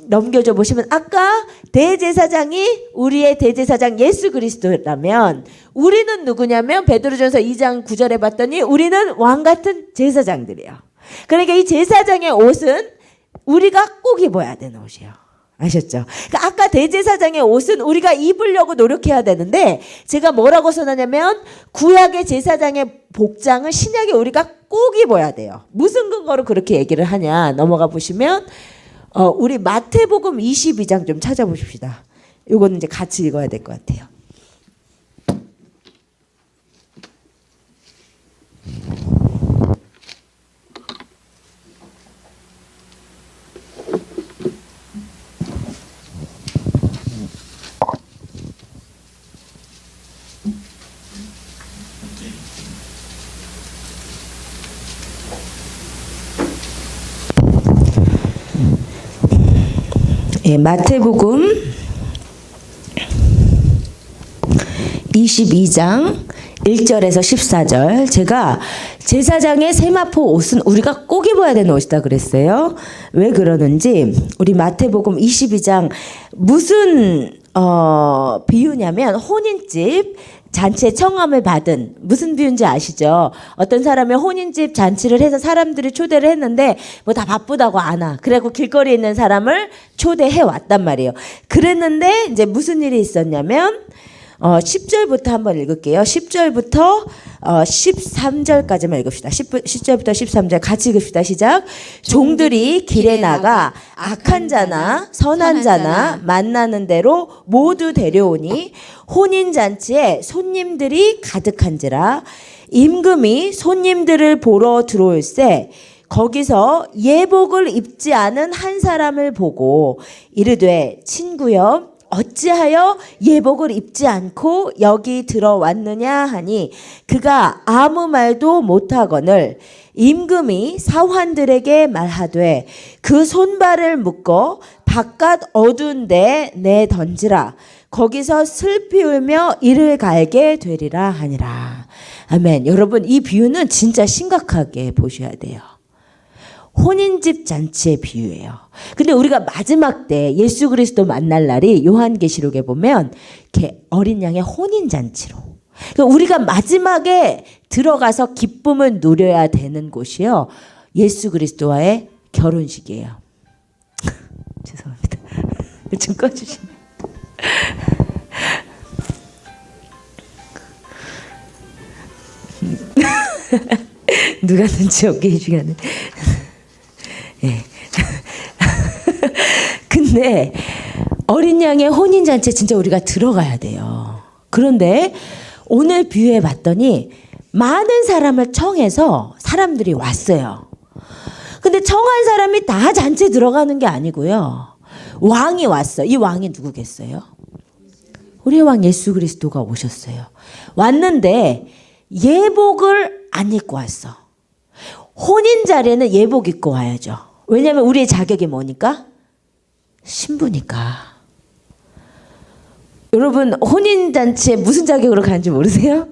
A: 넘겨줘 보시면 아까 대제사장이 우리의 대제사장 예수 그리스도라면 우리는 누구냐면 베드로전서 2장 9절에 봤더니 우리는 왕 같은 제사장들이에요. 그러니까 이 제사장의 옷은 우리가 꼭 입어야 되는 옷이에요. 아셨죠? 그러니까 아까 대제사장의 옷은 우리가 입으려고 노력해야 되는데 제가 뭐라고 써놨냐면 구약의 제사장의 복장은 신약에 우리가 꼭 입어야 돼요. 무슨 근거로 그렇게 얘기를 하냐 넘어가 보시면 우리 마태복음 22장 좀 찾아보십시다. 이거는 이제 같이 읽어야 될 것 같아요. 예, 마태복음 22장 1절에서 14절. 제가 제사장의 세마포 옷은 우리가 꼭 입어야 되는 옷이다 그랬어요. 왜 그러는지 우리 마태복음 22장 무슨 비유냐면 혼인집 잔치에 청함을 받은 무슨 비유인지 아시죠? 어떤 사람의 혼인집 잔치를 해서 사람들이 초대를 했는데 뭐 다 바쁘다고 안 와. 그래갖고 길거리에 있는 사람을 초대해 왔단 말이에요. 그랬는데 이제 무슨 일이 있었냐면 10절부터 한번 읽을게요. 10절부터 13절까지만 읽읍시다. 10절부터 13절 같이 읽읍시다. 시작. 종들이 길에 나가 악한 자나 선한 자나 만나는 대로 모두 데려오니 혼인잔치에 손님들이 가득한지라. 임금이 손님들을 보러 들어올새 거기서 예복을 입지 않은 한 사람을 보고 이르되 친구여 어찌하여 예복을 입지 않고 여기 들어왔느냐 하니 그가 아무 말도 못하거늘 임금이 사환들에게 말하되 그 손발을 묶어 바깥 어두운 데 내던지라. 거기서 슬피 울며 이를 갈게 되리라 하니라. 아멘. 여러분 이 비유는 진짜 심각하게 보셔야 돼요. 혼인집 잔치의 비유예요. 근데 우리가 마지막 때 예수 그리스도 만날 날이 요한계시록에 보면 이렇게 어린 양의 혼인잔치로. 그러니까 우리가 마지막에 들어가서 기쁨을 누려야 되는 곳이요. 예수 그리스도와의 결혼식이에요. 죄송합니다. 좀 꺼주시면. 누가 눈치 없게 해주겠네. 예. 근데 어린 양의 혼인잔치에 진짜 우리가 들어가야 돼요. 그런데 오늘 비유해 봤더니 많은 사람을 청해서 사람들이 왔어요. 근데 청한 사람이 다 잔치에 들어가는 게 아니고요. 왕이 왔어. 이 왕이 누구겠어요? 우리의 왕 예수 그리스도가 오셨어요. 왔는데 예복을 안 입고 왔어. 혼인 자리에는 예복 입고 와야죠. 왜냐하면 우리의 자격이 뭐니까? 신부니까. 여러분 혼인 잔치에 무슨 자격으로 가는지 모르세요?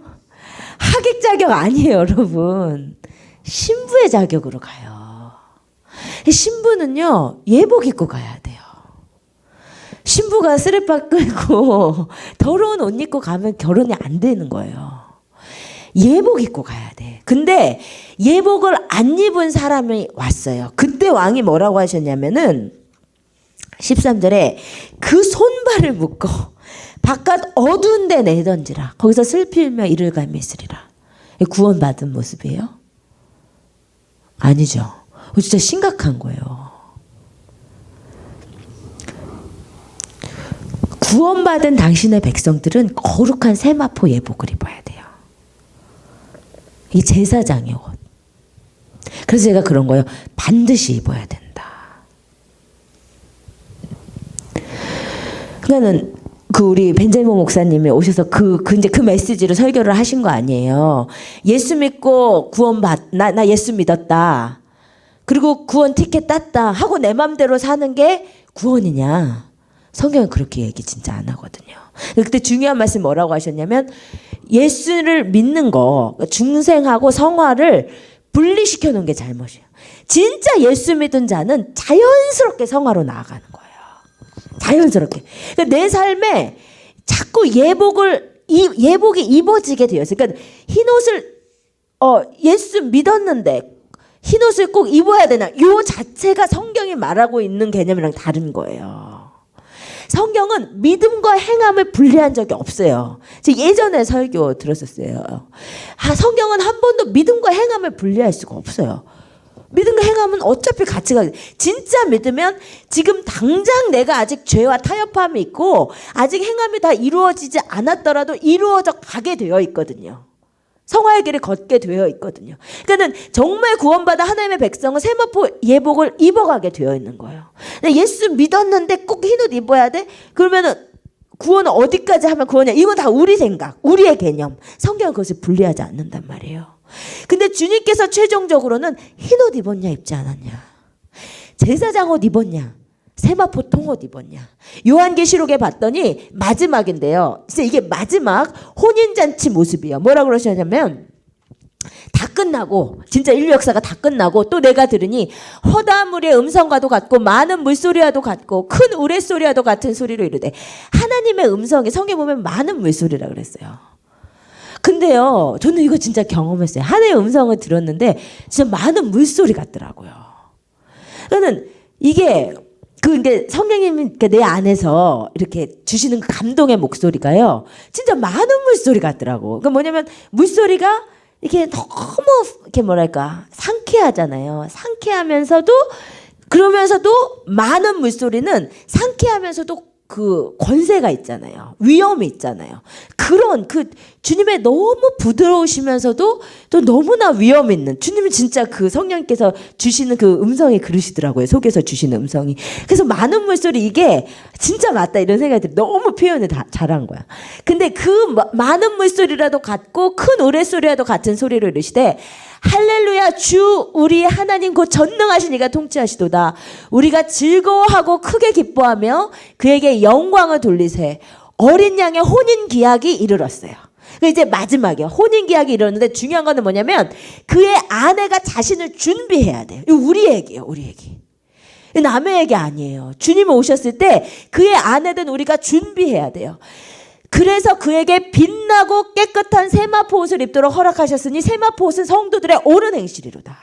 A: 하객 자격 아니에요, 여러분. 신부의 자격으로 가요. 신부는요 예복 입고 가야 돼요. 신부가 쓰레빠 끌고 더러운 옷 입고 가면 결혼이 안 되는 거예요. 예복 입고 가야 돼. 근데 예복을 안 입은 사람이 왔어요. 그때 왕이 뭐라고 하셨냐면은 13절에 그 손발을 묶어 바깥 어두운 데 내던지라. 거기서 슬피 울며 이를 갈며 있으리라. 구원받은 모습이에요? 아니죠. 진짜 심각한 거예요. 구원받은 당신의 백성들은 거룩한 세마포 예복을 입어야 돼요. 이 제사장의 옷. 그래서 제가 그런 거예요. 반드시 입어야 된다. 그러니까는 그 우리 벤자민 목사님이 오셔서 이제 그 메시지로 설교를 하신 거 아니에요. 예수 믿고 나 예수 믿었다. 그리고 구원 티켓 땄다 하고 내 맘대로 사는 게 구원이냐? 성경은 그렇게 얘기 진짜 안 하거든요. 그때 중요한 말씀 뭐라고 하셨냐면 예수를 믿는 거, 중생하고 성화를 분리시켜 놓은 게 잘못이에요. 진짜 예수 믿은 자는 자연스럽게 성화로 나아가는 거예요. 자연스럽게. 그러니까 내 삶에 자꾸 예복이 입어지게 되었어요. 그러니까 흰옷을 예수 믿었는데 흰옷을 꼭 입어야 되나? 요 자체가 성경이 말하고 있는 개념이랑 다른 거예요. 성경은 믿음과 행함을 분리한 적이 없어요. 제가 예전에 설교 들었었어요. 성경은 한 번도 믿음과 행함을 분리할 수가 없어요. 믿음과 행함은 어차피 같이 가요. 진짜 믿으면 지금 당장 내가 아직 죄와 타협함이 있고 아직 행함이 다 이루어지지 않았더라도 이루어져 가게 되어 있거든요. 성화의 길을 걷게 되어 있거든요. 그러니까 정말 구원받아 하나님의 백성은 세마포 예복을 입어가게 되어 있는 거예요. 예수 믿었는데 꼭 흰옷 입어야 돼? 그러면은 구원은 어디까지 하면 구원이야? 이건 다 우리 생각, 우리의 개념. 성경은 그것을 분리하지 않는단 말이에요. 근데 주님께서 최종적으로는 흰옷 입었냐 입지 않았냐, 제사장 옷 입었냐, 세마포 통옷 입었냐. 요한계시록에 봤더니 마지막인데요. 진짜 이게 마지막 혼인잔치 모습이에요. 뭐라 그러셨냐면 다 끝나고 진짜 인류 역사가 다 끝나고 또 내가 들으니 허다한 무리의 음성과도 같고 많은 물소리와도 같고 큰 우레소리와도 같은 소리로 이르되, 하나님의 음성이 성경에 보면 많은 물소리라 그랬어요. 근데요, 저는 이거 진짜 경험했어요. 하나님의 음성을 들었는데 진짜 많은 물소리 같더라고요. 그러니까 이게 이게 성령님이 내 안에서 이렇게 주시는 그 감동의 목소리가요, 진짜 많은 물소리 같더라고. 그 뭐냐면 물소리가 이렇게 너무 이렇게 뭐랄까 상쾌하잖아요. 상쾌하면서도, 그러면서도 많은 물소리는 상쾌하면서도 그 권세가 있잖아요. 위험이 있잖아요. 그런 그 주님의 너무 부드러우시면서도 또 너무나 위험 있는, 주님은 진짜 그 성령께서 주시는 그 음성이 그러시더라고요. 속에서 주시는 음성이. 그래서 많은 물소리, 이게 진짜 맞다 이런 생각이 들어요. 너무 표현을 다 잘한 거야. 근데 그 많은 물소리라도 같고 큰 우레소리라도 같은 소리로 이르시되, 할렐루야, 주 우리 하나님 곧 전능하신 이가 통치하시도다. 우리가 즐거워하고 크게 기뻐하며 그에게 영광을 돌리세. 어린 양의 혼인 기약이 이르렀어요. 이제 마지막이에요. 혼인 기약이 이르렀는데 중요한 거는 뭐냐면 그의 아내가 자신을 준비해야 돼요. 이거 우리 얘기예요. 우리 얘기. 남의 얘기 아니에요. 주님이 오셨을 때 그의 아내든 우리가 준비해야 돼요. 그래서 그에게 빛나고 깨끗한 세마포 옷을 입도록 허락하셨으니 세마포 옷은 성도들의 옳은 행실이로다.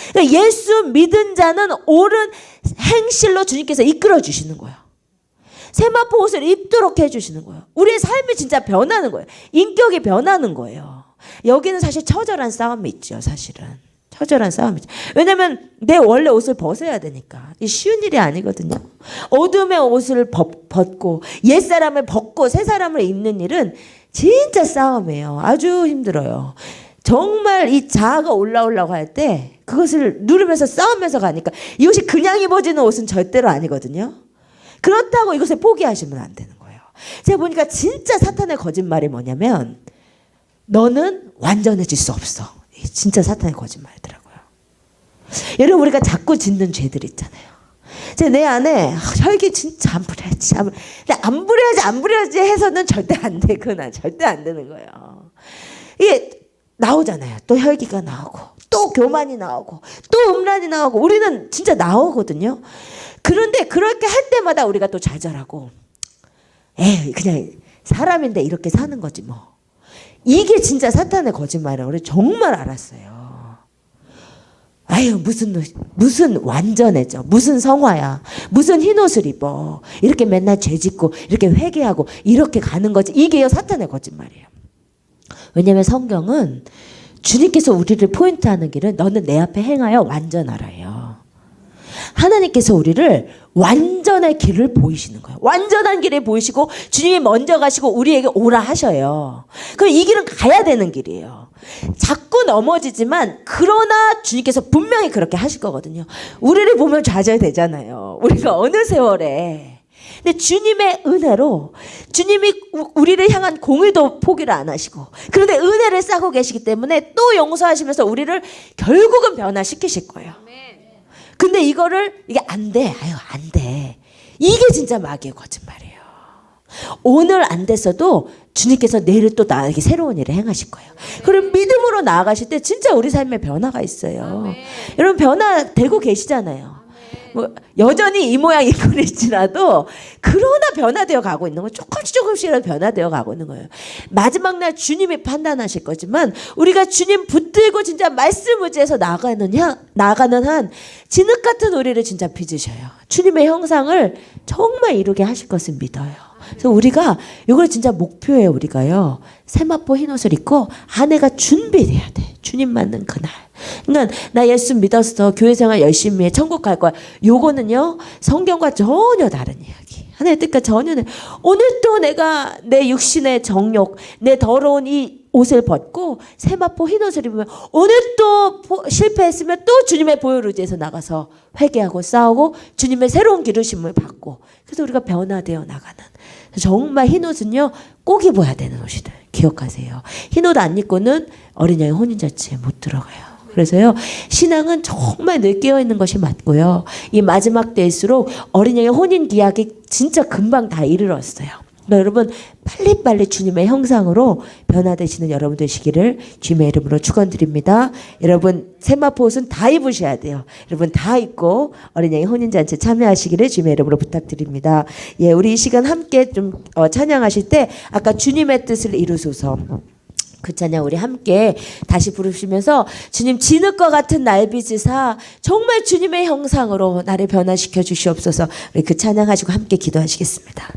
A: 그러니까 예수 믿은 자는 옳은 행실로 주님께서 이끌어 주시는 거예요. 세마포 옷을 입도록 해주시는 거예요. 우리의 삶이 진짜 변하는 거예요. 인격이 변하는 거예요. 여기는 사실 처절한 싸움이 있죠. 사실은 처절한 싸움이죠. 왜냐하면 내 원래 옷을 벗어야 되니까. 이 쉬운 일이 아니거든요. 어둠의 옷을 벗고 옛사람을 벗고 새사람을 입는 일은 진짜 싸움이에요. 아주 힘들어요. 정말 이 자아가 올라오려고 할 때 그것을 누르면서 싸우면서 가니까, 이것이 그냥 입어지는 옷은 절대로 아니거든요. 그렇다고 이것을 포기하시면 안 되는 거예요. 제가 보니까 진짜 사탄의 거짓말이 뭐냐면 너는 완전해질 수 없어. 진짜 사탄의 거짓말이더라고요. 여러분, 우리가 자꾸 짓는 죄들 있잖아요. 내 안에 혈기 진짜 안 부려야지. 근데 안 부려야지 해서는 절대 안 돼. 그건 절대 안 되는 거예요. 이게 나오잖아요. 또 혈기가 나오고 또 교만이 나오고 또 음란이 나오고, 우리는 진짜 나오거든요. 그런데 그렇게 할 때마다 우리가 또 좌절하고, 그냥 사람인데 이렇게 사는 거지 뭐. 이게 진짜 사탄의 거짓말이라고 우리 정말 알았어요. 아유, 무슨 완전해져, 무슨 성화야, 무슨 흰옷을 입어, 이렇게 맨날 죄짓고 이렇게 회개하고 이렇게 가는 거지. 이게요 사탄의 거짓말이에요. 왜냐하면 성경은 주님께서 우리를 포인트하는 길은 너는 내 앞에 행하여 완전하라예요. 하나님께서 우리를 완전한 길을 보이시는 거예요. 완전한 길을 보이시고 주님이 먼저 가시고 우리에게 오라 하셔요. 그럼 이 길은 가야 되는 길이에요. 자꾸 넘어지지만 그러나 주님께서 분명히 그렇게 하실 거거든요. 우리를 보면 좌절되잖아요. 우리가 어느 세월에. 근데 주님의 은혜로 주님이 우리를 향한 공의도 포기를 안 하시고 그런데 은혜를 싸고 계시기 때문에 또 용서하시면서 우리를 결국은 변화시키실 거예요. 근데 이게 안 돼. 안 돼. 이게 진짜 마귀의 거짓말이에요. 오늘 안 됐어도 주님께서 내일 또 나에게 새로운 일을 행하실 거예요. 그럼 믿음으로 나아가실 때 진짜 우리 삶에 변화가 있어요. 여러분 변화되고 계시잖아요. 뭐 여전히 이 모양 이 꼴일지라도 그러나 변화되어 가고 있는 거예요. 조금씩이라도 변화되어 가고 있는 거예요. 마지막 날 주님이 판단하실 거지만 우리가 주님 붙들고 진짜 말씀 의지해서 나가는 한 진흙 같은 우리를 진짜 빚으셔요. 주님의 형상을 정말 이루게 하실 것을 믿어요. 그래서 우리가 이걸 진짜 목표예요. 우리가요. 세마포 흰 옷을 입고 아내가 준비돼야 돼. 주님 만난 그날. 그러니까 나 예수 믿었어. 교회 생활 열심히 해. 천국 갈 거야. 요거는요. 성경과 전혀 다른 이야기. 하나님의 뜻과 전혀 오늘 또 내가 내 육신의 정욕, 내 더러운 이 옷을 벗고 세마포 흰 옷을 입으면 오늘 또 실패했으면 또 주님의 보혈을 의지해서 나가서 회개하고 싸우고 주님의 새로운 기르심을 받고 그래서 우리가 변화되어 나가는 정말 흰 옷은요 꼭 입어야 되는 옷이다. 기억하세요. 흰 옷 안 입고는 어린 양의 혼인잔치에 못 들어가요. 그래서요 신앙은 정말 늘 깨어있는 것이 맞고요. 이 마지막 때일수록 어린 양의 혼인 기약이 진짜 금방 다 이르렀어요. 그러니까 여러분 빨리빨리 주님의 형상으로 변화되시는 여러분 되시기를 주님의 이름으로 축원드립니다. 여러분 세마포 옷은 다 입으셔야 돼요. 여러분 다 입고 어린 양의 혼인잔치에 참여하시기를 주님의 이름으로 부탁드립니다. 예, 우리 이 시간 함께 좀 찬양하실 때 아까 주님의 뜻을 이루소서 그 찬양 우리 함께 다시 부르시면서 주님 진흙과 같은 날 빚으사 정말 주님의 형상으로 나를 변화시켜 주시옵소서. 우리 그 찬양하시고 함께 기도하시겠습니다.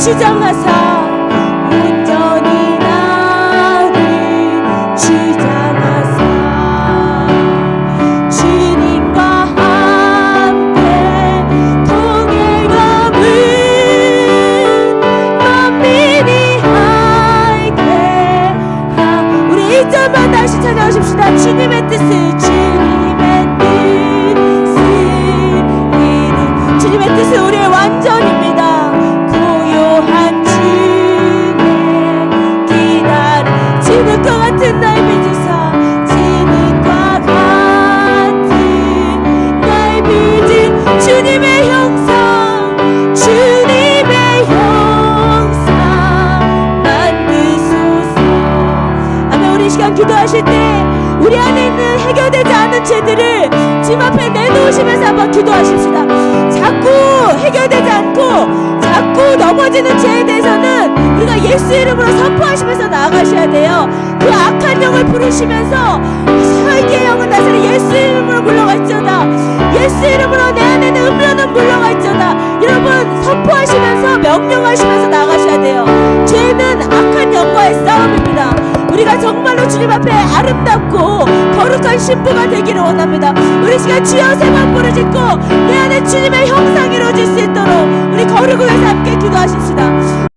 A: 주장하사 온전히 나를 주장하사 주님과 함께 통행함을 만민이 알게 우리 1절만 다시 찾아오십시다. 주님의 뜻을 주님의 뜻은 우리의 완전입니다. 진흙과 같은 날 빚으사 진흙과 같은 날 빚은 주님의 형상 주님의 형상 만드소서. 아멘. 우리 이 시간 기도하실 때 우리 안에 있는 해결되지 않은 죄들을 주님 앞에 내놓으시면서 한번 기도하십시다. 자꾸 해결되지 않고 자꾸 넘어지는 죄에 대해서는 우리가 예수 이름으로 선포하시면서 나아가셔야 돼요. 그 악한 영을 부르시면서 살기의 영은 다스리 예수 이름으로 물러갈지어다. 예수 이름으로 내 안에 있는 음료는 물러갈지어다. 여러분 선포하시면서 명령하시면서 나아가셔야 돼요. 죄는 악한 영과의 싸움입니다. 우리가 정말로 주님 앞에 아름답고 거룩한 신부가 되기를 원합니다. 우리 시간 주여 세번 부르짖고 내 안에 주님의 형상이 이루어질 수 있도록 우리 거룩을 위해서 함께 기도하십시다.